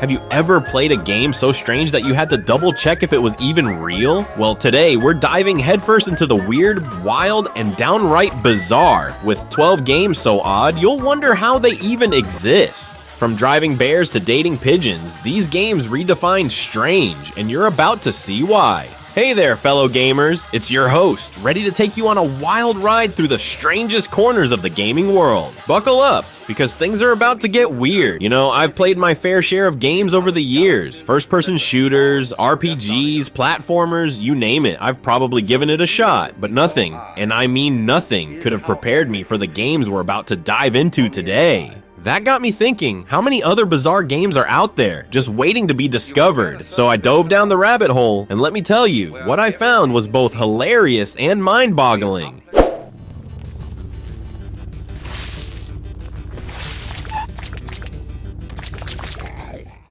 Have you ever played a game so strange that you had to double check if it was even real? Well, today we're diving headfirst into the weird, wild, and downright bizarre. With 12 games so odd, you'll wonder how they even exist. From driving bears to dating pigeons, these games redefine strange, and you're about to see why. Hey there, fellow gamers, it's your host, ready to take you on a wild ride through the strangest corners of the gaming world. Buckle up, because things are about to get weird. You know, I've played my fair share of games over the years. First-person shooters, RPGs, platformers, you name it, I've probably given it a shot. But nothing, and I mean nothing, could have prepared me for the games we're about to dive into today. That got me thinking, how many other bizarre games are out there, just waiting to be discovered? So I dove down the rabbit hole, and let me tell you, what I found was both hilarious and mind-boggling.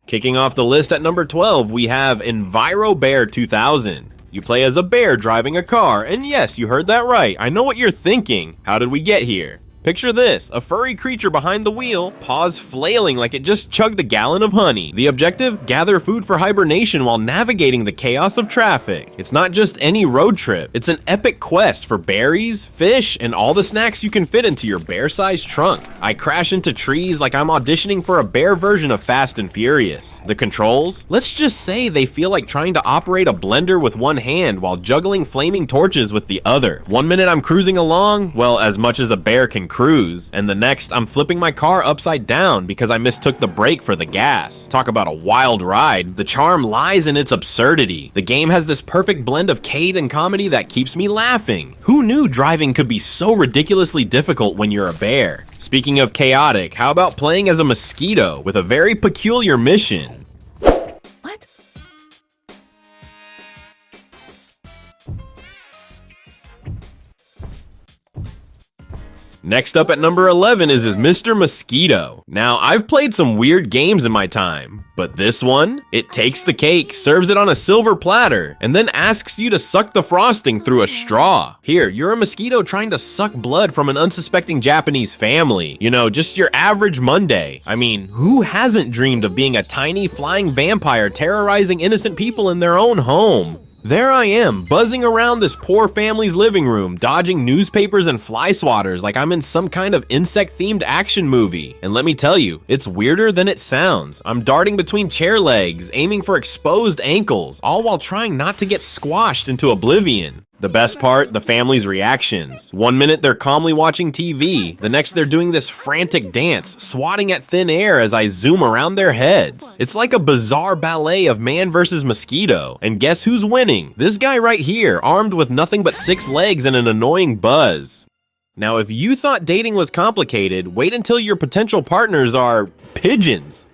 Kicking off the list at number 12, we have Enviro Bear 2000. You play as a bear driving a car, and yes, you heard that right. I know what you're thinking. How did we get here? Picture this, a furry creature behind the wheel, paws flailing like it just chugged a gallon of honey. The objective? Gather food for hibernation while navigating the chaos of traffic. It's not just any road trip, it's an epic quest for berries, fish, and all the snacks you can fit into your bear-sized trunk. I crash into trees like I'm auditioning for a bear version of Fast and Furious. The controls? Let's just say they feel like trying to operate a blender with one hand while juggling flaming torches with the other. One minute I'm cruising along, well, as much as a bear can cruise, and the next I'm flipping my car upside down because I mistook the brake for the gas. Talk about a wild ride. The charm lies in its absurdity. The game has this perfect blend of Cade and comedy that keeps me laughing. Who knew driving could be so ridiculously difficult when you're a bear? Speaking of chaotic, how about playing as a mosquito with a very peculiar mission? Next up at number 11 is Mister Mosquito. Now, I've played some weird games in my time, but this one? It takes the cake, serves it on a silver platter, and then asks you to suck the frosting through a straw. Here, you're a mosquito trying to suck blood from an unsuspecting Japanese family. You know, just your average Monday. I mean, who hasn't dreamed of being a tiny flying vampire terrorizing innocent people in their own home? There I am, buzzing around this poor family's living room, dodging newspapers and fly swatters like I'm in some kind of insect-themed action movie. And let me tell you, it's weirder than it sounds. I'm darting between chair legs, aiming for exposed ankles, all while trying not to get squashed into oblivion. The best part, the family's reactions. One minute they're calmly watching TV, the next they're doing this frantic dance, swatting at thin air as I zoom around their heads. It's like a bizarre ballet of man versus mosquito. And guess who's winning? This guy right here, armed with nothing but 6 legs and an annoying buzz. Now, if you thought dating was complicated, wait until your potential partners are pigeons.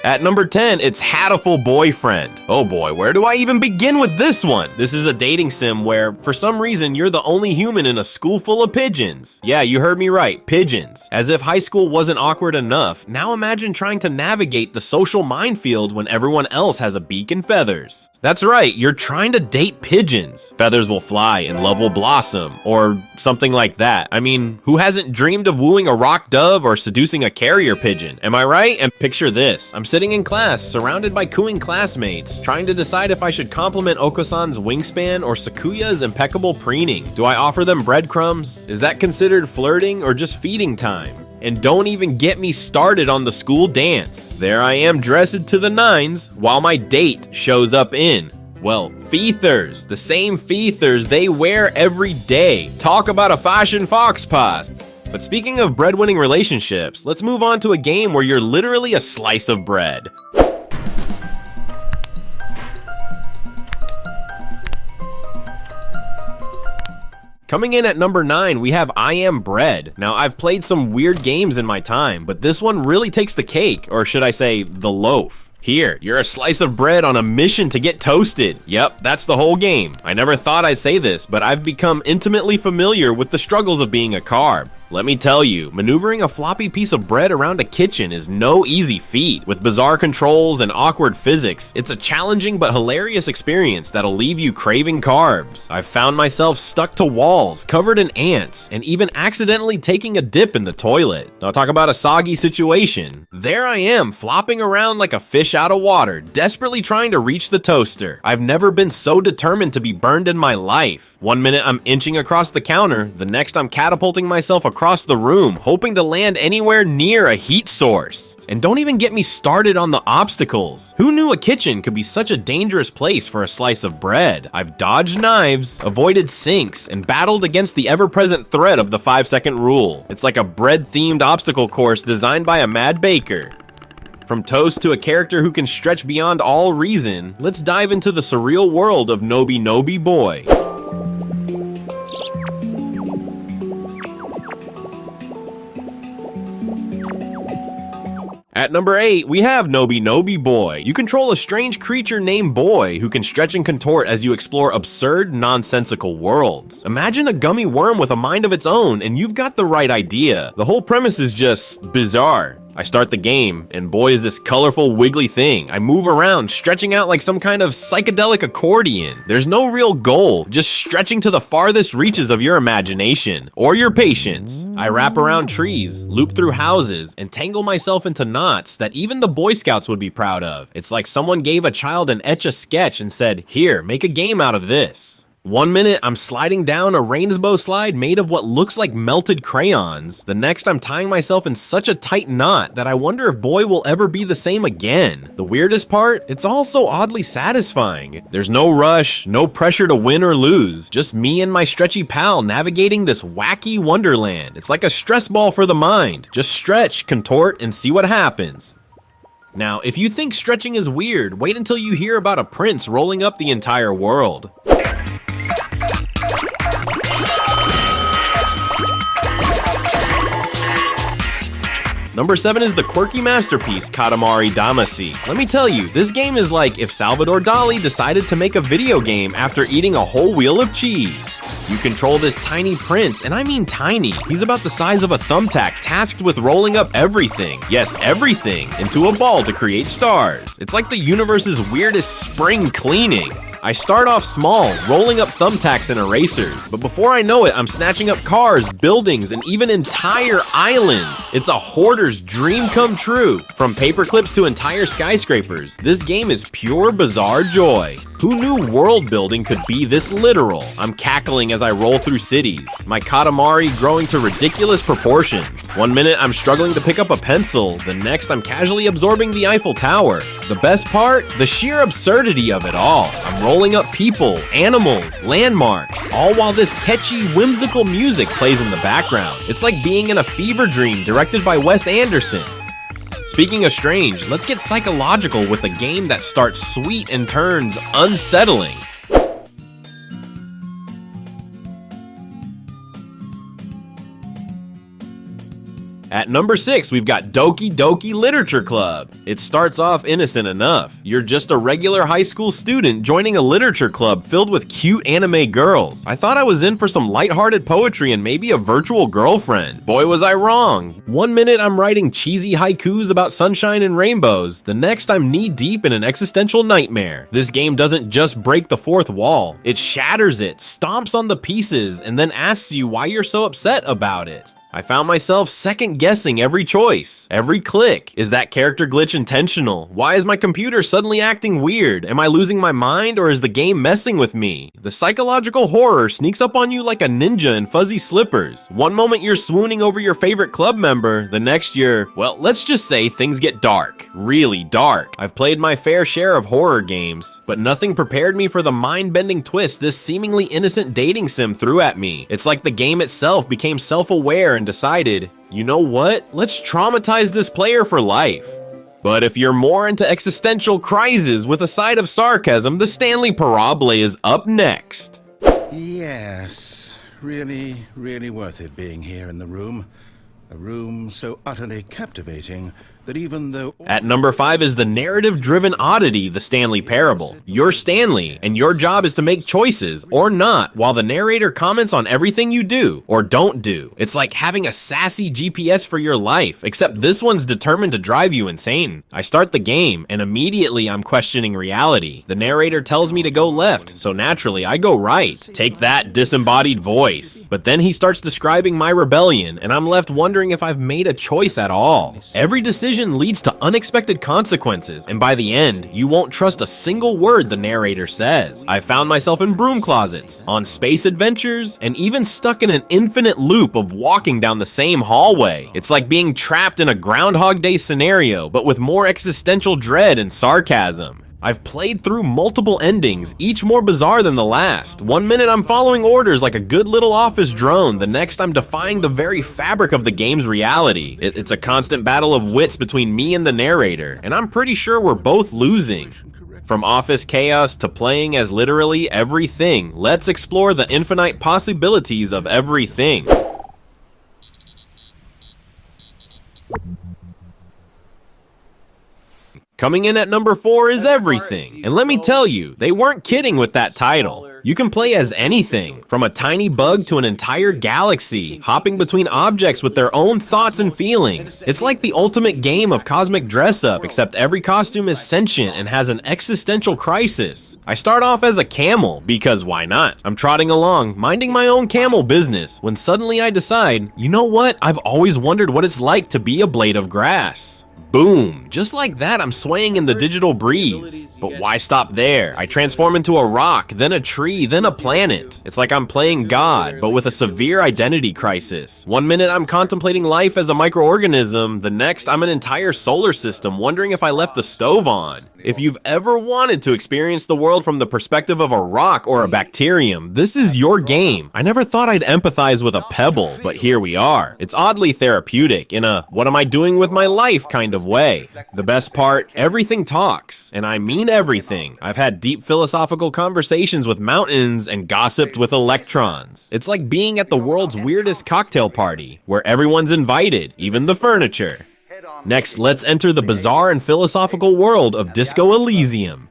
At number 10, it's Hatoful Boyfriend. Oh boy, where do I even begin with this one? This is a dating sim where, for some reason, you're the only human in a school full of pigeons. Yeah, you heard me right, pigeons. As if high school wasn't awkward enough, now imagine trying to navigate the social minefield when everyone else has a beak and feathers. That's right, you're trying to date pigeons. Feathers will fly and love will blossom, or something like that. I mean, who hasn't dreamed of wooing a rock dove or seducing a carrier pigeon? Am I right? And picture this. I'm sitting in class, surrounded by cooing classmates, trying to decide if I should compliment Oko-san's wingspan or Sakuya's impeccable preening. Do I offer them breadcrumbs? Is that considered flirting or just feeding time? And don't even get me started on the school dance. There I am dressed to the nines, while my date shows up in, well, feathers. The same feathers they wear every day. Talk about a fashion fox pass. But speaking of breadwinning relationships, let's move on to a game where you're literally a slice of bread. Coming in at number 9, we have I Am Bread. Now, I've played some weird games in my time, but this one really takes the cake, or should I say, the loaf. Here, you're a slice of bread on a mission to get toasted. Yep, that's the whole game. I never thought I'd say this, but I've become intimately familiar with the struggles of being a carb. Let me tell you, maneuvering a floppy piece of bread around a kitchen is no easy feat. With bizarre controls and awkward physics, it's a challenging but hilarious experience that'll leave you craving carbs. I've found myself stuck to walls, covered in ants, and even accidentally taking a dip in the toilet. Now talk about a soggy situation. There I am, flopping around like a fish out of water, desperately trying to reach the toaster. I've never been so determined to be burned in my life. One minute I'm inching across the counter, the next I'm catapulting myself across the room, hoping to land anywhere near a heat source. And don't even get me started on the obstacles. Who knew a kitchen could be such a dangerous place for a slice of bread? I've dodged knives, avoided sinks, and battled against the ever-present threat of the 5-second rule. It's like a bread-themed obstacle course designed by a mad baker. From toast to a character who can stretch beyond all reason, let's dive into the surreal world of Noby Noby Boy. At number 8, we have Noby Noby Boy. You control a strange creature named Boy who can stretch and contort as you explore absurd, nonsensical worlds. Imagine a gummy worm with a mind of its own, and you've got the right idea. The whole premise is just bizarre. I start the game, and boy is this colorful, wiggly thing. I move around, stretching out like some kind of psychedelic accordion. There's no real goal, just stretching to the farthest reaches of your imagination, or your patience. I wrap around trees, loop through houses, and tangle myself into knots that even the Boy Scouts would be proud of. It's like someone gave a child an Etch-a-Sketch and said, "Here, make a game out of this." One minute, I'm sliding down a rainbow slide made of what looks like melted crayons. The next, I'm tying myself in such a tight knot that I wonder if Boy will ever be the same again. The weirdest part, it's all so oddly satisfying. There's no rush, no pressure to win or lose, just me and my stretchy pal navigating this wacky wonderland. It's like a stress ball for the mind. Just stretch, contort, and see what happens. Now, if you think stretching is weird, wait until you hear about a prince rolling up the entire world. Number 7 is the quirky masterpiece, Katamari Damacy. Let me tell you, this game is like if Salvador Dali decided to make a video game after eating a whole wheel of cheese. You control this tiny prince, and I mean tiny. He's about the size of a thumbtack, tasked with rolling up everything, yes, everything, into a ball to create stars. It's like the universe's weirdest spring cleaning. I start off small, rolling up thumbtacks and erasers, but before I know it, I'm snatching up cars, buildings, and even entire islands. It's a hoarder's dream come true. From paperclips to entire skyscrapers, this game is pure bizarre joy. Who knew world building could be this literal? I'm cackling as I roll through cities, my Katamari growing to ridiculous proportions. One minute I'm struggling to pick up a pencil, the next I'm casually absorbing the Eiffel Tower. The best part? The sheer absurdity of it all. I'm rolling up people, animals, landmarks, all while this catchy, whimsical music plays in the background. It's like being in a fever dream directed by Wes Anderson. Speaking of strange, let's get psychological with a game that starts sweet and turns unsettling. At number 6, we've got Doki Doki Literature Club. It starts off innocent enough. You're just a regular high school student joining a literature club filled with cute anime girls. I thought I was in for some lighthearted poetry and maybe a virtual girlfriend. Boy, was I wrong. One minute I'm writing cheesy haikus about sunshine and rainbows. The next I'm knee-deep in an existential nightmare. This game doesn't just break the fourth wall. It shatters it, stomps on the pieces, and then asks you why you're so upset about it. I found myself second-guessing every choice, every click. Is that character glitch intentional? Why is my computer suddenly acting weird? Am I losing my mind, or is the game messing with me? The psychological horror sneaks up on you like a ninja in fuzzy slippers. One moment you're swooning over your favorite club member, the next you're, well, let's just say things get dark. Really dark. I've played my fair share of horror games, but nothing prepared me for the mind-bending twist this seemingly innocent dating sim threw at me. It's like the game itself became self-aware and decided, you know what? Let's traumatize this player for life. But if you're more into existential crises with a side of sarcasm, the Stanley Parable is up next. Yes, really worth it being here in the room. A room so utterly captivating, that even though... At number 5 is the narrative-driven oddity, the Stanley Parable. You're Stanley, and your job is to make choices, or not, while the narrator comments on everything you do, or don't do. It's like having a sassy GPS for your life, except this one's determined to drive you insane. I start the game, and immediately I'm questioning reality. The narrator tells me to go left, so naturally I go right. Take that, disembodied voice. But then he starts describing my rebellion, and I'm left wondering if I've made a choice at all. Every decision leads to unexpected consequences, and by the end, you won't trust a single word the narrator says. I found myself in broom closets, on space adventures, and even stuck in an infinite loop of walking down the same hallway. It's like being trapped in a Groundhog Day scenario, but with more existential dread and sarcasm. I've played through multiple endings, each more bizarre than the last. One minute I'm following orders like a good little office drone, the next I'm defying the very fabric of the game's reality. It's a constant battle of wits between me and the narrator, and I'm pretty sure we're both losing. From office chaos to playing as literally everything, let's explore the infinite possibilities of everything. Coming in at number 4 is Everything, and let me tell you, they weren't kidding with that title. You can play as anything, from a tiny bug to an entire galaxy, hopping between objects with their own thoughts and feelings. It's like the ultimate game of cosmic dress-up, except every costume is sentient and has an existential crisis. I start off as a camel, because why not? I'm trotting along, minding my own camel business, when suddenly I decide, you know what? I've always wondered what it's like to be a blade of grass. Boom! Just like that, I'm swaying in the digital breeze. But why stop there? I transform into a rock, then a tree, then a planet. It's like I'm playing God, but with a severe identity crisis. One minute I'm contemplating life as a microorganism, the next I'm an entire solar system wondering if I left the stove on. If you've ever wanted to experience the world from the perspective of a rock or a bacterium, this is your game. I never thought I'd empathize with a pebble, but here we are. It's oddly therapeutic, in a what am I doing with my life kind of way. The best part, everything talks, and I mean everything. I've had deep philosophical conversations with mountains and gossiped with electrons. It's like being at the world's weirdest cocktail party, where everyone's invited, even the furniture. Next, let's enter the bizarre and philosophical world of Disco Elysium.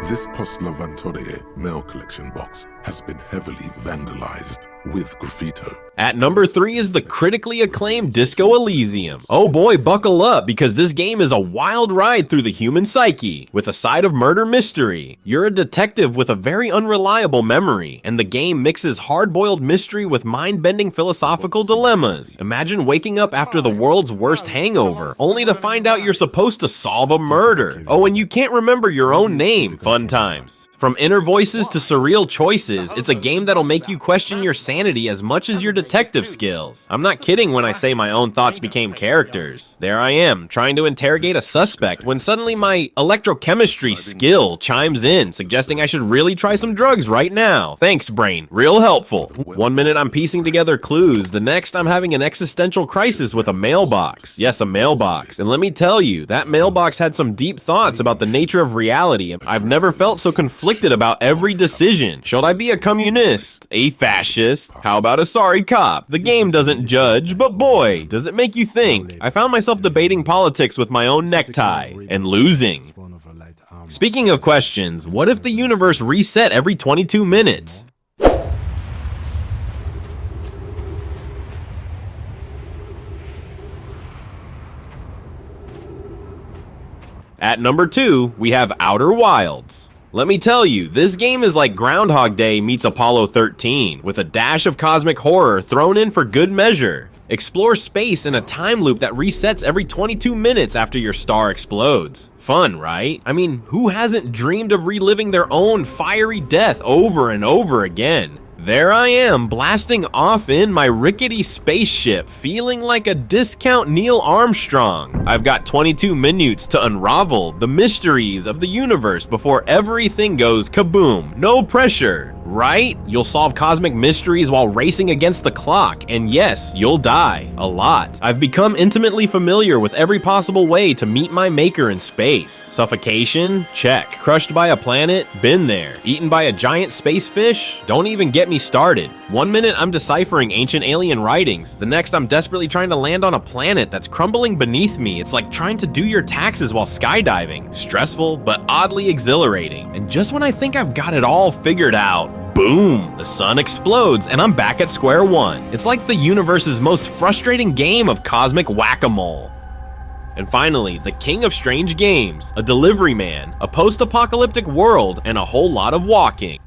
This Postler Vantore mail collection box has been heavily vandalized with graffito. At number 3 is the critically acclaimed Disco Elysium. Oh boy, buckle up, because this game is a wild ride through the human psyche, with a side of murder mystery. You're a detective with a very unreliable memory, and the game mixes hard-boiled mystery with mind-bending philosophical dilemmas. Imagine waking up after the world's worst hangover, only to find out you're supposed to solve a murder. Oh, and you can't remember your own name. Fun times. From inner voices to surreal choices, it's a game that'll make you question your sanity as much as your detective skills. I'm not kidding when I say my own thoughts became characters. There I am, trying to interrogate a suspect when suddenly my electrochemistry skill chimes in, suggesting I should really try some drugs right now. Thanks, brain. Real helpful. One minute I'm piecing together clues, the next I'm having an existential crisis with a mailbox. Yes, a mailbox. And let me tell you, that mailbox had some deep thoughts about the nature of reality. I've never felt so conflicted about every decision. Should I be a communist? A fascist? How about a sorry cop? The game doesn't judge, but boy, does it make you think. I found myself debating politics with my own necktie, and losing. Speaking of questions, what if the universe reset every 22 minutes? At number 2, we have Outer Wilds. Let me tell you, this game is like Groundhog Day meets Apollo 13, with a dash of cosmic horror thrown in for good measure. Explore space in a time loop that resets every 22 minutes after your star explodes. Fun, right? I mean, who hasn't dreamed of reliving their own fiery death over and over again? There I am, blasting off in my rickety spaceship, feeling like a discount Neil Armstrong. I've got 22 minutes to unravel the mysteries of the universe before everything goes kaboom. No pressure. Right? You'll solve cosmic mysteries while racing against the clock, and yes, you'll die. A lot. I've become intimately familiar with every possible way to meet my maker in space. Suffocation? Check. Crushed by a planet? Been there. Eaten by a giant space fish? Don't even get me started. One minute I'm deciphering ancient alien writings, the next I'm desperately trying to land on a planet that's crumbling beneath me. It's like trying to do your taxes while skydiving. Stressful, but oddly exhilarating. And just when I think I've got it all figured out, boom! The sun explodes and I'm back at square one. It's like the universe's most frustrating game of cosmic whack-a-mole. And finally, the king of strange games, a delivery man, a post-apocalyptic world, and a whole lot of walking.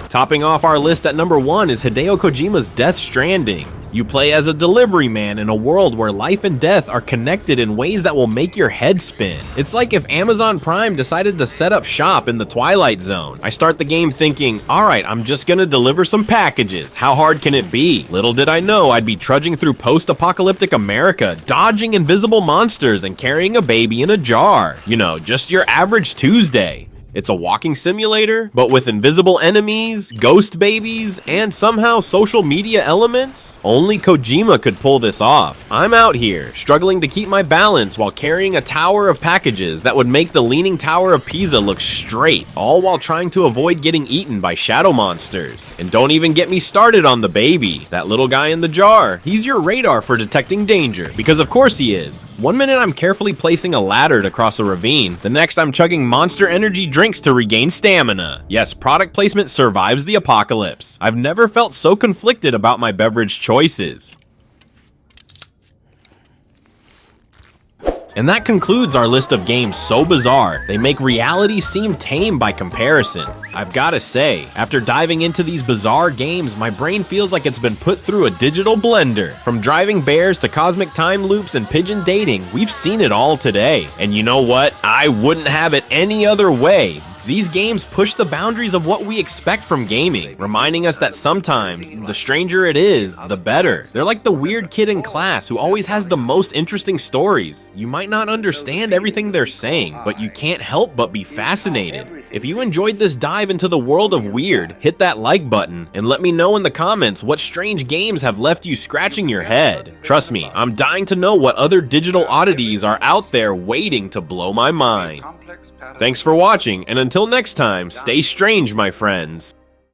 Topping off our list at number 1 is Hideo Kojima's Death Stranding. You play as a delivery man in a world where life and death are connected in ways that will make your head spin. It's like if Amazon Prime decided to set up shop in the Twilight Zone. I start the game thinking, alright, I'm just gonna deliver some packages. How hard can it be? Little did I know I'd be trudging through post-apocalyptic America, dodging invisible monsters and carrying a baby in a jar. You know, just your average Tuesday. It's a walking simulator, but with invisible enemies, ghost babies, and somehow social media elements? Only Kojima could pull this off. I'm out here, struggling to keep my balance while carrying a tower of packages that would make the Leaning Tower of Pisa look straight, all while trying to avoid getting eaten by shadow monsters. And don't even get me started on the baby, that little guy in the jar. He's your radar for detecting danger, because of course he is. One minute I'm carefully placing a ladder to cross a ravine, the next I'm chugging Monster Energy drinks to regain stamina. Yes, product placement survives the apocalypse. I've never felt so conflicted about my beverage choices. And that concludes our list of games so bizarre, they make reality seem tame by comparison. I've gotta say, after diving into these bizarre games, my brain feels like it's been put through a digital blender. From driving bears to cosmic time loops and pigeon dating, we've seen it all today. And you know what? I wouldn't have it any other way. These games push the boundaries of what we expect from gaming, reminding us that sometimes, the stranger it is, the better. They're like the weird kid in class who always has the most interesting stories. You might not understand everything they're saying, but you can't help but be fascinated. If you enjoyed this dive into the world of weird, hit that like button and let me know in the comments what strange games have left you scratching your head. Trust me, I'm dying to know what other digital oddities are out there waiting to blow my mind. Thanks for watching, and until next time, stay strange, my friends.